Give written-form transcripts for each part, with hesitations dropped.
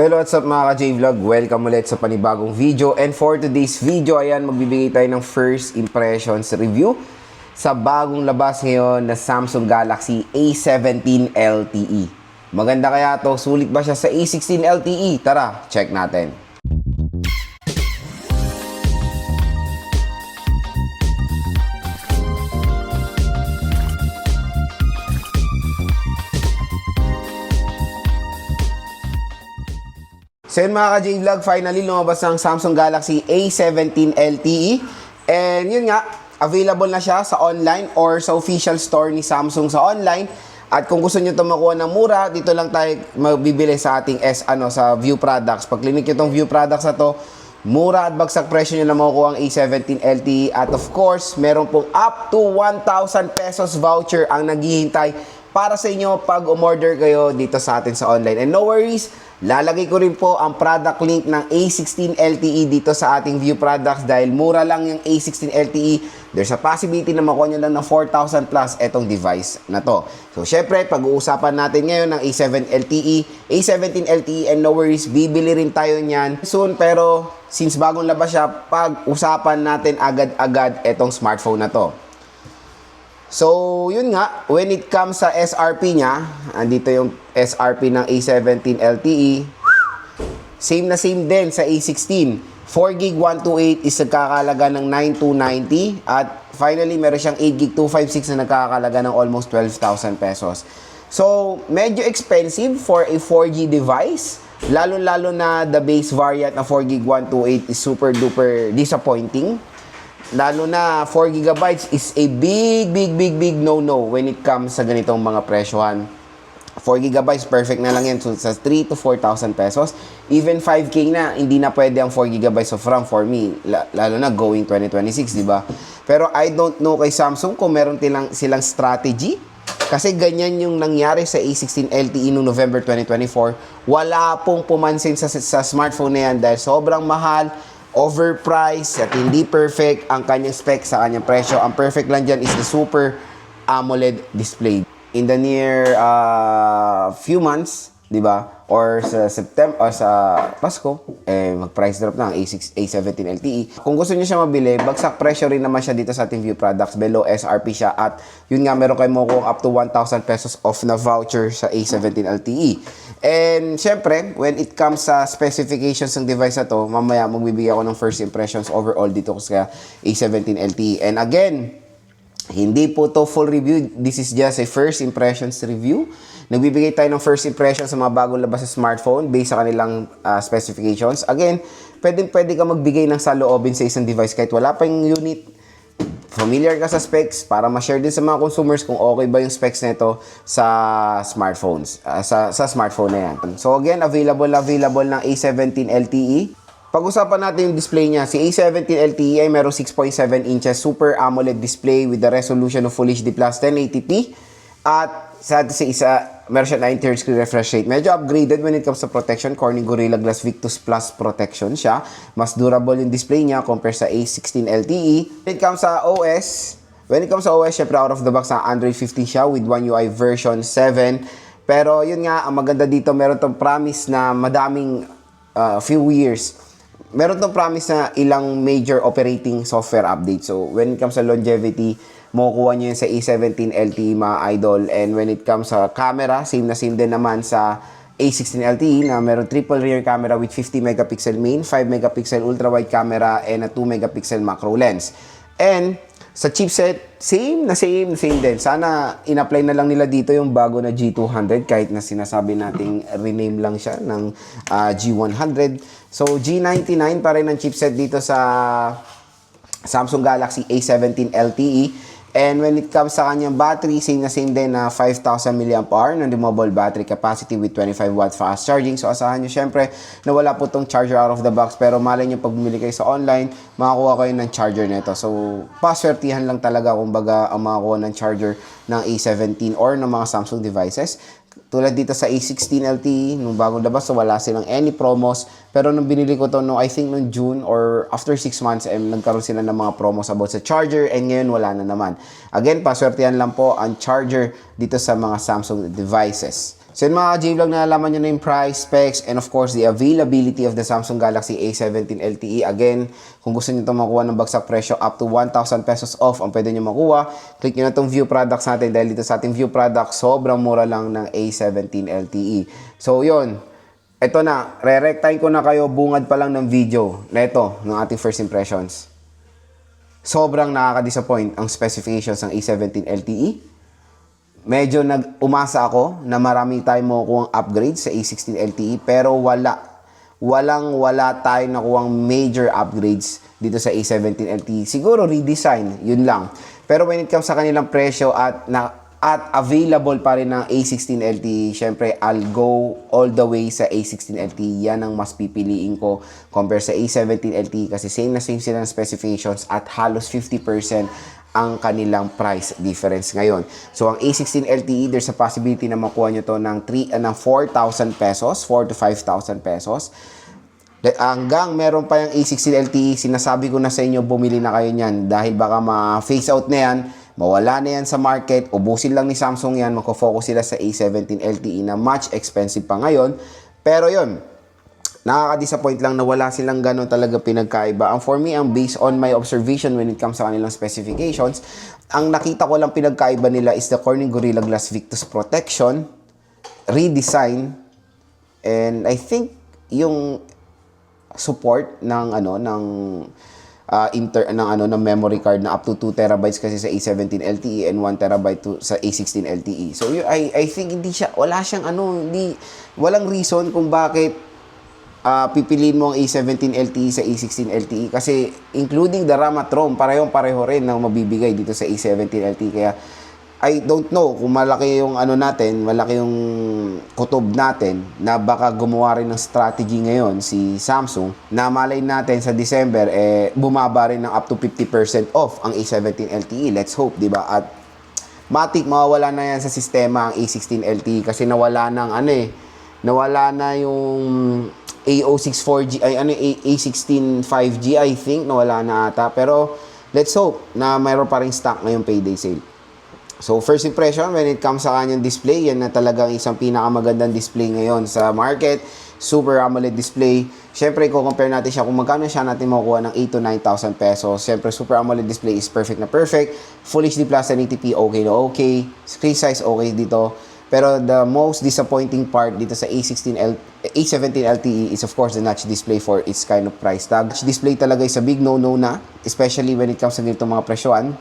Hello, what's up mga ka-J-Vlog? Welcome ulit sa panibagong video. And for today's video, ayan, magbibigay tayo ng first impressions review sa bagong labas ngayon na Samsung Galaxy A17 LTE. Maganda kaya to? Sulit ba siya sa A16 LTE? Tara, check natin. So yun mga ka-J-Vlog, finally lumabas ang Samsung Galaxy A17 LTE. And yun nga, available na siya sa online or sa official store ni Samsung sa online. At kung gusto nyo ito makuha ng mura, dito lang tayo magbibili sa ating sa View Products. Pag clinic nyo itong View Products na to, mura at bagsak presyo nyo na makukuha ang A17 LTE. At of course, meron pong up to 1,000 pesos voucher ang naghihintay para sa inyo pag umorder kayo dito sa atin sa online. And no worries, lalagay ko rin po ang product link ng A16 LTE dito sa ating View Products dahil mura lang yung A16 LTE. There's a possibility na makuha nyo lang ng 4,000 plus etong device na to. So, syempre, pag-uusapan natin ngayon ng A17 LTE and no worries, bibili rin tayo niyan soon. Pero, since bagong labas siya, pag-usapan natin agad-agad etong smartphone na to. So, yun nga, when it comes sa SRP niya, andito yung SRP ng A17 LTE, same na same din sa A16. 4GB 128 is nagkakalaga ng 9,290 at finally meron siyang 8GB 256 na nagkakalaga ng almost 12,000 pesos. So, medyo expensive for a 4G device, lalo-lalo na the base variant na 4GB 128 is super duper disappointing. Lalo na 4GB is a big no-no when it comes sa ganitong mga presyohan. 4GB perfect na lang yan sa 3 to 4,000 pesos. Even 5K na, hindi na pwede ang 4GB of RAM for me. Lalo na going 2026, di ba? Pero I don't know kay Samsung kung meron silang strategy. Kasi ganyan yung nangyari sa A16 LTE noong November 2024. Wala pong pumansin sa smartphone na yan dahil sobrang mahal, overpriced at hindi perfect ang kanyang specs sa kanyang presyo. Ang perfect lang dyan is the Super AMOLED display. In the near few months, di ba? Or sa September or sa Pasko, mag-price drop na ang A17 LTE. Kung gusto niyo siya mabili, bagsak presyo rin naman siya dito sa ating View Products. Below SRP siya at yun nga, meron kayo makukuha up to 1,000 pesos off na voucher sa A17 LTE. And syempre, when it comes sa specifications ng device na to, mamaya magbibigay ako ng first impressions overall dito sa A17 LTE. And again, hindi po to full review. This is just a first impressions review. Nagbibigay tayo ng first impressions sa mga bagong labas sa smartphone based sa kanilang specifications. Again, pwede ka magbigay ng saloobin sa isang device kahit wala pa yung unit. Familiar ka sa specs para ma-share din sa mga consumers kung okay ba yung specs nito sa smartphones, sa smartphone na yan. So again, available ng A17 LTE. Pag-usapan natin yung display niya. Si A17 LTE ay meron 6.7 inches Super AMOLED display with the resolution of Full HD Plus 1080p. At sa isa, meron siya 90Hz screen refresh rate. Medyo upgraded when it comes to protection. Corning Gorilla Glass Victus Plus protection siya. Mas durable yung display niya compared sa A16 LTE. When it comes sa OS, syempre out of the box na Android 15 siya with One UI version 7. Pero yun nga, ang maganda dito, meron tong promise na madaming few years. Meron tong promise na ilang major operating software updates. So, when it comes sa longevity, makukuha nyo yun sa A17 LTE mga idol. And when it comes sa camera, same din naman sa A16 LTE na meron triple rear camera with 50 megapixel main, 5 megapixel ultra-wide camera, and a 2 megapixel macro lens. And sa chipset, same din. Sana in-apply na lang nila dito yung bago na G200 kahit na sinasabi nating rename lang siya ng G100. So, G99 pa rin ang chipset dito sa Samsung Galaxy A17 LTE. And when it comes sa kanyang battery, same din na 5,000 mAh na removable battery capacity with 25 watts fast charging. So, asahan nyo syempre na wala po itong charger out of the box. Pero malay nyo pag bumili kayo sa online, makakuha kayo ng charger nito. So, paswertihan lang talaga kumbaga ang makakuha ng charger ng A17 or ng mga Samsung devices. Tulad dito sa A16 LTE, nung bagong labas, so wala silang any promos. Pero nung binili ko to, I think nung June or after 6 months, nagkaroon sila ng mga promos about sa charger and ngayon wala na naman. Again, paswertihan lang po ang charger dito sa mga Samsung devices. So yun mga J-Vlog, nalalaman nyo na yung price, specs, and of course, the availability of the Samsung Galaxy A17 LTE. Again, kung gusto nyo itong makuha ng bagsak presyo, up to 1,000 pesos off ang pwede nyo makuha. Click nyo na itong view products natin dahil dito sa ating view products, sobrang mura lang ng A17 LTE. So yun, ito na, re-rectine ko na kayo bungad pa lang ng video na ito, ng ating first impressions. Sobrang nakaka-disappoint ang specifications ng A17 LTE. Medyo umasa ako na marami tayong makukuhang upgrade sa A16 LTE pero wala tayong nakuhang major upgrades dito sa A17 LTE. Siguro redesign, yun lang. Pero when it comes sa kanilang presyo at available pa rin ng A16 LTE, syempre I'll go all the way sa A16 LTE. Yan ang mas pipiliin ko compare sa A17 LTE kasi same na same sila ng specifications at halos 50% ang kanilang price difference ngayon. So, ang A16 LTE, there's a possibility na makuha nyo to ng 4,000 pesos, 4 to 5,000 pesos. Hanggang meron pa yung A16 LTE, sinasabi ko na sa inyo, bumili na kayo niyan dahil baka ma-phase out na yan, mawala na yan sa market, ubusin lang ni Samsung yan, magko-focus sila sa A17 LTE na much expensive pa ngayon. Pero yun, nakaka-disappoint lang na wala silang gano'n talaga pinagkaiba. For me, ang based on my observation when it comes sa kanilang specifications, ang nakita ko lang pinagkaiba nila is the Corning Gorilla Glass Victus Protection, redesign, and I think yung support ng ng memory card na up to 2 terabytes kasi sa A17 LTE and 1 terabyte sa A16 LTE. So I think walang reason kung bakit pipiliin mo ang A17 LTE sa A16 LTE kasi including the RAM at ROM, pareho rin na mabibigay dito sa A17 LTE. Kaya I don't know kung malaki yung malaki yung kutob natin na baka gumawa rin ng strategy ngayon si Samsung na malay natin sa December bumaba rin ng up to 50% off ang A17 LTE. Let's hope, di ba? At matik mawawala na yan sa sistema ang A16 LTE kasi nawala na yung A06 4G, A16 5G, I think, nawala na ata. Pero, let's hope na mayroon pa rin stock ngayong payday sale. So, first impression, when it comes sa kanyang display, yan na talagang isang pinakamagandang display ngayon sa market. Super AMOLED display. Siyempre, compare natin siya kung magkano siya natin makukuha ng 8 to 9,000 pesos. Siyempre, Super AMOLED display is perfect na perfect. Full HD Plus 1080p, okay na okay. Screen size, okay dito. Pero the most disappointing part dito sa A17 LTE is of course the notch display for its kind of price tag. Notch display talaga is a big no-no na, especially when it comes sa ganitong mga presyoan.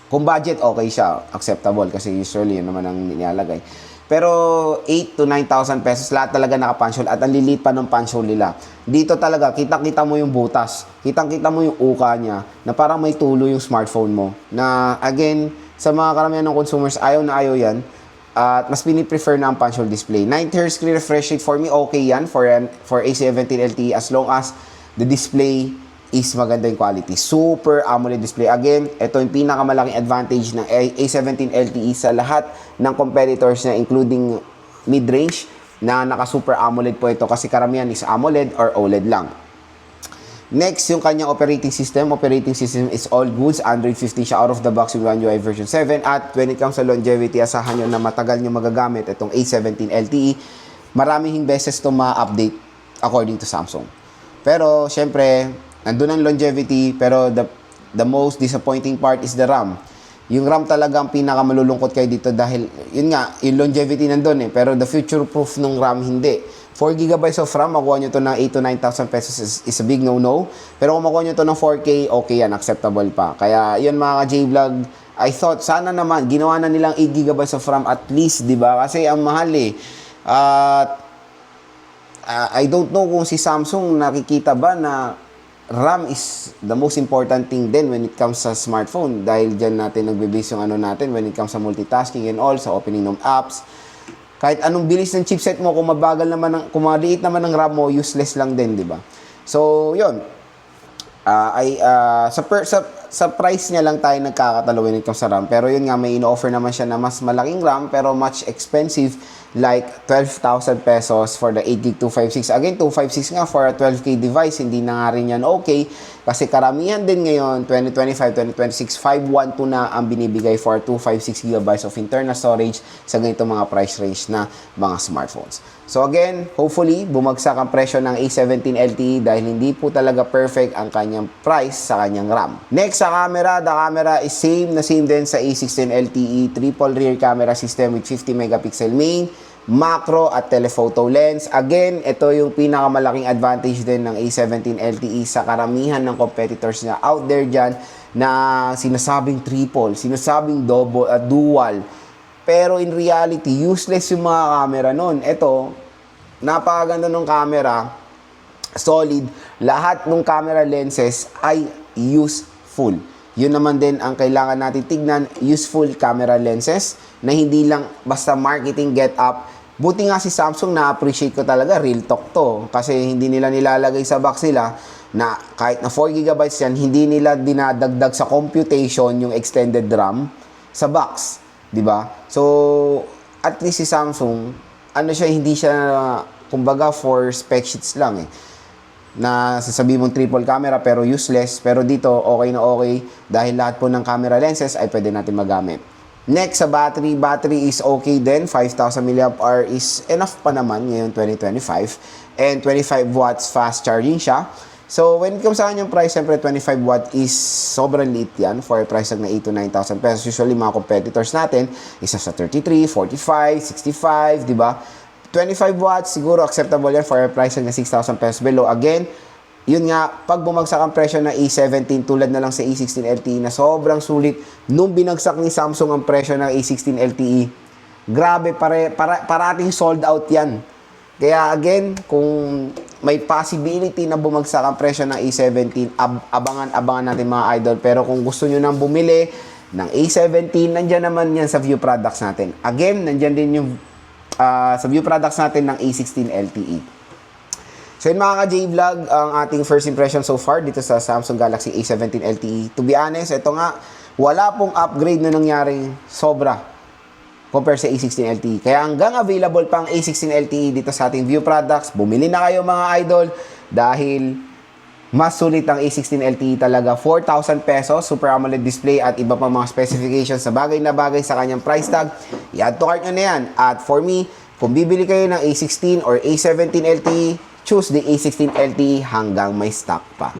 Kung budget, okay siya, acceptable kasi usually yun naman ang nilalagay. Pero 8 to 9,000 pesos, lahat talaga naka-punch hole at ang lilit pa ng punch hole nila. Dito talaga, kitang-kita mo yung butas, kitang-kita mo yung uka niya na parang may tulo yung smartphone mo. Na again, sa mga karamihan ng consumers, ayaw na ayaw yan. At mas piniprefer na ang punch hole display. 90Hz screen refresh rate for me, okay yan for A17 LTE as long as the display is maganda yung quality. Super AMOLED display. Again, ito yung pinakamalaking advantage ng A17 LTE sa lahat ng competitors na including mid-range na naka-super AMOLED po ito kasi karamihan is AMOLED or OLED lang. Next, yung kanyang operating system. Operating system is all goods. Android 15 siya out of the box with One UI version 7. At when it comes sa longevity, asahan nyo na matagal nyo magagamit itong A17 LTE. Maraming beses ito ma-update according to Samsung. Pero, syempre, nandun ang longevity. Pero the most disappointing part is the RAM. Yung RAM talaga ang pinakamalulungkot kayo dito dahil, yun nga, yung longevity nandun pero the future proof ng RAM hindi. 4 GB of RAM, makuha nyo to ng 8 to 9,000 pesos is a big no-no. Pero kung makuha nyo to ng 4K, okay yan, acceptable pa. Kaya yun mga J-Vlog, I thought sana naman, ginawa na nilang 8 GB of RAM at least, di ba? Kasi ang mahal I don't know kung si Samsung nakikita ba na RAM is the most important thing din when it comes sa smartphone. Dahil dyan natin nagbe-base yung natin when it comes sa multitasking and all, sa opening ng apps. Kahit anong bilis ng chipset mo, kung mabagal naman, kung maliit naman ng RAM mo, useless lang din, di ba? So, yun. Sa price niya lang tayo nagkakatalo when it comes sa RAM. Pero yun nga, may ino-offer naman siya na mas malaking RAM, pero much expensive, like 12,000 pesos for the 8GB 256. Again, 256 nga for a 12K device, hindi na nga rin yan okay. Kasi karamihan din ngayon, 2025, 2026, 512 na ang binibigay for 256 GB of internal storage sa ganitong mga price range na mga smartphones. So again, hopefully, bumagsak ang presyo ng A17 LTE dahil hindi po talaga perfect ang kanyang price sa kanyang RAM. Next sa camera, the camera is same din sa A16 LTE, triple rear camera system with 50 megapixel main, macro at telephoto lens. Again, ito yung pinakamalaking advantage din ng A17 LTE sa karamihan ng competitors niya out there dyan na sinasabing triple, sinasabing double, dual. Pero in reality, useless yung mga camera nun. Ito, napakaganda ng camera, solid. Lahat ng camera lenses ay useful. Yun naman din ang kailangan natin tignan, useful camera lenses na hindi lang basta marketing get up. Buti nga si Samsung, na-appreciate ko talaga, real talk to. Kasi hindi nila nilalagay sa box nila na kahit na 4GB yan, hindi nila dinadagdag sa computation yung extended RAM sa box. Diba? So, at least si Samsung, hindi siya, kumbaga, for spec sheets lang eh. Na sasabihin mong triple camera pero useless. Pero dito, okay na okay. Dahil lahat po ng camera lenses ay pwede natin magamit. Next, sa battery. Battery is okay din. 5,000 mAh is enough pa naman ngayon 2025. And 25 watts fast charging siya. So, when it comes sa kanyang price, siyempre 25 watt is sobrang liit yan for a price na 8 to 9,000 pesos. Usually, mga competitors natin, isa sa 33, 45, 65, di ba? 25 watts, siguro acceptable yan for a price na 6,000 pesos below. Again, yun nga, pag bumagsak ang presyo ng A17 tulad na lang sa A16 LTE na sobrang sulit, nung binagsak ni Samsung ang presyo ng A16 LTE, grabe, parating sold out yan. Kaya again, kung may possibility na bumagsak ang presyo ng A17, abangan natin mga idol. Pero kung gusto nyo nang bumili ng A17, nandyan naman yan sa view products natin. Again, nandyan din yung sa view products natin ng A16 LTE. So yun mga ka-J-Vlog, ang ating first impression so far dito sa Samsung Galaxy A17 LTE. To be honest, ito nga, wala pong upgrade na nangyaring sobra compare sa A16 LTE. Kaya hanggang available pang A16 LTE dito sa ating view products, bumili na kayo mga idol dahil mas sulit ang A16 LTE talaga. 4,000 pesos, Super AMOLED display at iba pang mga specifications sa bagay na bagay sa kanyang price tag. I-add to cart nyo na yan. At for me, kung bibili kayo ng A16 or A17 LTE, choose the A16 LTE hanggang may stock pa.